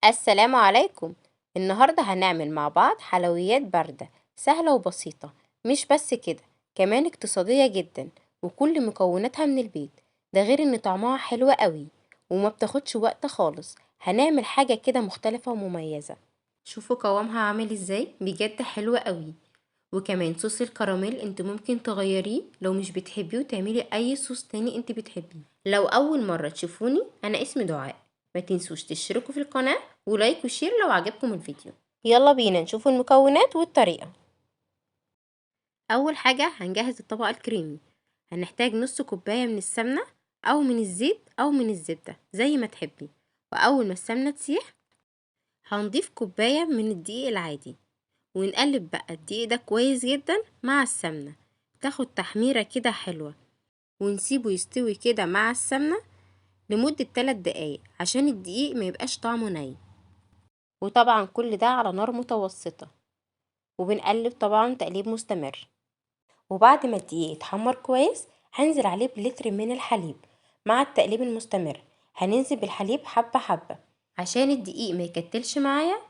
السلام عليكم. النهاردة هنعمل مع بعض حلويات باردة سهلة وبسيطة. مش بس كده، كمان اقتصادية جدا وكل مكوناتها من البيت. ده غير ان طعمها حلو قوي وما بتاخدش وقت خالص. هنعمل حاجة كده مختلفة ومميزة. شوفوا قوامها عامل ازاي، بجد حلوة قوي. وكمان صوص الكراميل انت ممكن تغيريه لو مش بتحبيه وتعملي اي صوص تاني انت بتحبيه. لو اول مرة تشوفوني، انا اسمي دعاء. ما تنسوش تشتركوا في القناة ولايك وشير لو عجبكم الفيديو. يلا بينا نشوف المكونات والطريقة. اول حاجة هنجهز الطبق الكريمي. هنحتاج نص كوباية من السمنة او من الزيت او من الزبدة زي ما تحبي. واول ما السمنة تسيح هنضيف كوباية من الدقيق العادي، ونقلب بقى الدقيق ده كويس جدا مع السمنة، تاخد تحميرة كده حلوة، ونسيبه يستوي كده مع السمنة لمدة 3 دقايق عشان الدقيق ما يبقاش طعمه ني. وطبعا كل ده على نار متوسطة، وبنقلب طبعا تقليب مستمر. وبعد ما الدقيق يتحمر كويس هنزل عليه بلتر من الحليب. مع التقليب المستمر هننزل بالحليب حبة حبة عشان الدقيق ما يكتلش معايا،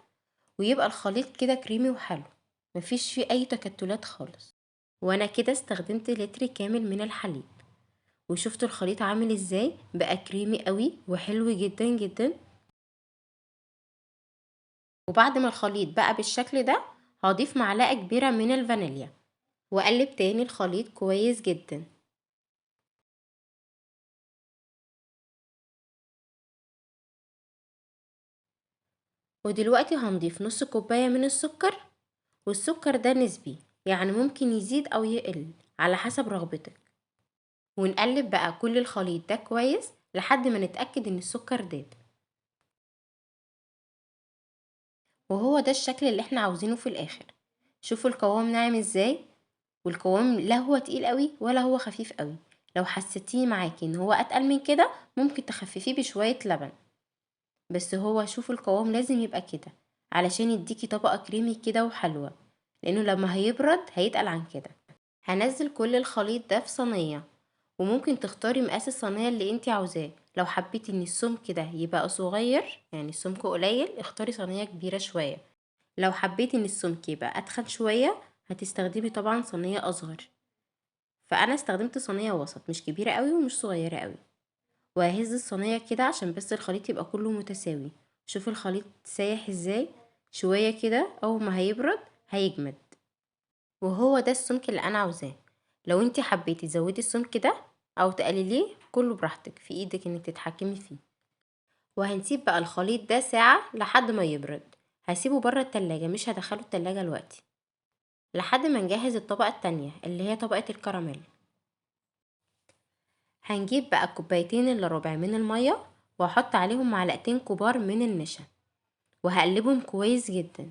ويبقى الخليط كده كريمي وحلو، مفيش فيه اي تكتلات خالص. وانا كده استخدمت لتر كامل من الحليب، وشفتوا الخليط عامل ازاي، بقى كريمي قوي وحلو جدا جدا. وبعد ما الخليط بقى بالشكل ده هضيف معلقة كبيرة من الفانيليا، واقلب تاني الخليط كويس جدا. ودلوقتي هنضيف نص كوباية من السكر، والسكر ده نسبي، يعني ممكن يزيد او يقل على حسب رغبتك. ونقلب بقى كل الخليط ده كويس لحد ما نتأكد ان السكر داب. وهو ده الشكل اللي احنا عاوزينه في الاخر. شوفوا القوام ناعم ازاي، والقوام لا هو تقيل قوي ولا هو خفيف قوي. لو حسيتيه معاكي ان هو اتقل من كده ممكن تخففيه بشوية لبن. بس هو شوفوا القوام لازم يبقى كده علشان يديكي طبقة كريمي كده وحلوة، لانه لما هيبرد هيتقل عن كده. هنزل كل الخليط ده في صينية، وممكن تختاري مقاس الصينية اللي انتي عاوزاه. لو حبيتي ان السمك ده يبقى صغير، يعني السمك قليل، اختاري صينية كبيرة شوية. لو حبيتي ان السمك يبقى اتخن شوية هتستخدمي طبعا صينية اصغر. فانا استخدمت صينية وسط، مش كبيرة قوي ومش صغيرة قوي. وههز الصينية كده عشان بس الخليط يبقى كله متساوي. شوفي الخليط سايح ازاي، شوية كده اول ما هيبرد هيجمد. وهو ده السمك اللي انا عاوزاه. لو انتي حبيتي تزودي السمك ده او تقلليه كله براحتك، في ايدك انك تتحكمي فيه. وهنسيب بقى الخليط ده ساعة لحد ما يبرد. هسيبه بره التلاجة، مش هدخله التلاجة دلوقتي، لحد ما نجهز الطبقة التانية اللي هي طبقة الكراميل. هنجيب بقى كوبايتين الا ربع من المية، وهحط عليهم معلقتين كبار من النشا، وهقلبهم كويس جدا.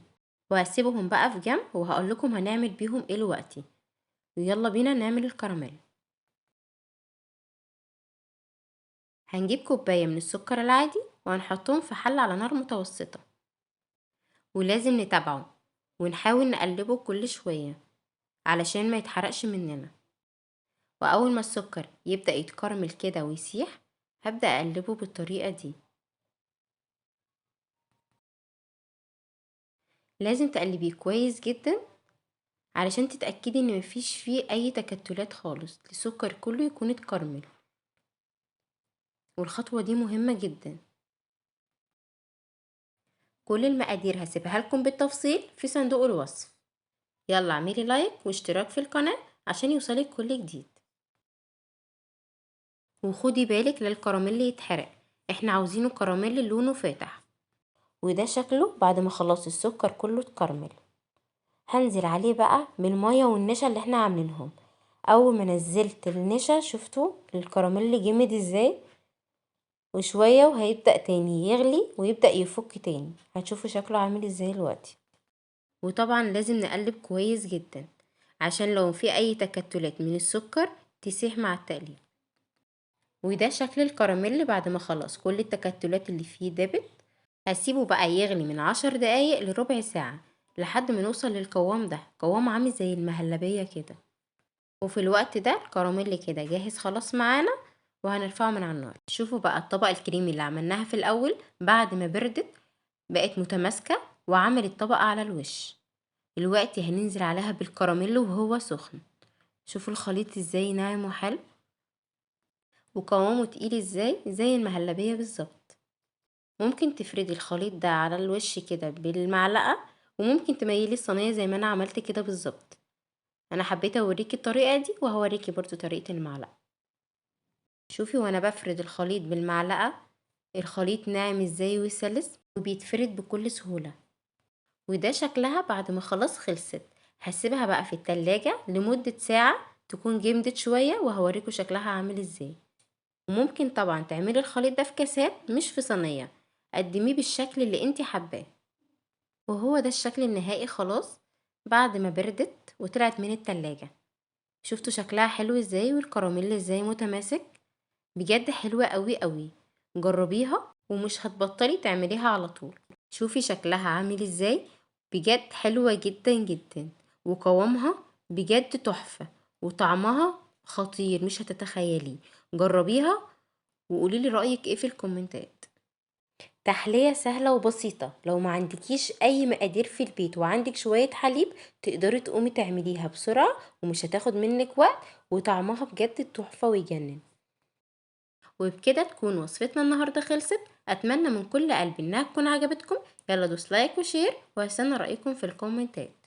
وهسيبهم بقى في جنب، وهقول لكم هنعمل بيهم ايه دلوقتي. ويلا بينا نعمل الكراميل. هنجيب كوباية من السكر العادي وهنحطهم في حلة على نار متوسطة، ولازم نتابعه ونحاول نقلبه كل شوية علشان ما يتحرقش مننا. واول ما السكر يبدأ يتكرمل كده ويسيح هبدأ اقلبه بالطريقة دي. لازم تقلبيه كويس جدا علشان تتأكدي ان مفيش فيه اي تكتلات خالص، السكر كله يكون اتكرمل. والخطوة دي مهمة جدا. كل المقادير هسيبها لكم بالتفصيل في صندوق الوصف. يلا اعملي لايك واشتراك في القناة عشان يوصلك كل جديد. وخدي بالك للكراميل يتحرق، احنا عاوزينه كراميل لونه فاتح. وده شكله بعد ما خلاص السكر كله اتكرمل. هنزل عليه بقى بالمية والنشا اللي احنا عاملينهم. اول ما نزلت النشا شفتوا الكراميل جمد ازاي، وشوية وهيبدأ تاني يغلي ويبدأ يفك تاني. هتشوفوا شكله عامل ازاي دلوقتي. وطبعا لازم نقلب كويس جدا عشان لو في اي تكتلات من السكر تسيح مع التقليب. وده شكل الكراميل بعد ما خلاص كل التكتلات اللي فيه دابت. هسيبه بقى يغلي من 10 دقايق لربع ساعة لحد ما نوصل للقوام ده، قوام عامل زي المهلبية كده. وفي الوقت ده الكراميل كده جاهز خلاص معانا، وهنرفعه من على النار. شوفوا بقى الطبقة الكريمي اللي عملناها في الاول بعد ما بردت بقت متماسكة وعملت طبقة على الوش. دلوقتي هننزل عليها بالكراميل وهو سخن. شوفوا الخليط ازاي ناعم وحلو وقوامه تقيل ازاي زي المهلبية بالظبط. ممكن تفردي الخليط ده على الوش كده بالمعلقة، وممكن تميلي الصينية زي ما انا عملت كده بالظبط. انا حبيت اوريكي الطريقة دي وهوريكي برضو طريقة المعلقة. شوفي وانا بفرد الخليط بالمعلقة الخليط ناعم ازاي وسلس وبيتفرد بكل سهولة. وده شكلها بعد ما خلاص خلصت. هسيبها بقى في التلاجة لمدة ساعة تكون جمدت شوية، وهوريكم شكلها عامل ازاي. وممكن طبعا تعملي الخليط ده في كاسات مش في صينية، قدميه بالشكل اللي انتي حباه. وهو ده الشكل النهائي خلاص بعد ما بردت وطلعت من التلاجة. شفتوا شكلها حلو ازاي والكراميل ازاي متماسك؟ بجد حلوة قوي قوي. جربيها ومش هتبطلي تعمليها على طول. شوفي شكلها عامل ازاي، بجد حلوة جدا جدا، وقوامها بجد تحفة، وطعمها خطير مش هتتخيليه. جربيها وقوليلي رأيك ايه في الكومنتات. تحلية سهلة وبسيطة، لو ما عندكيش اي مقادير في البيت وعندك شوية حليب تقدري تقومي تعمليها بسرعة ومش هتاخد منك وقت، وطعمها بجد تحفة ويجنن. وبكده تكون وصفتنا النهاردة خلصت. اتمنى من كل قلبي انها تكون عجبتكم. يلا دوس لايك وشير، وهستنى رأيكم في الكومنتات.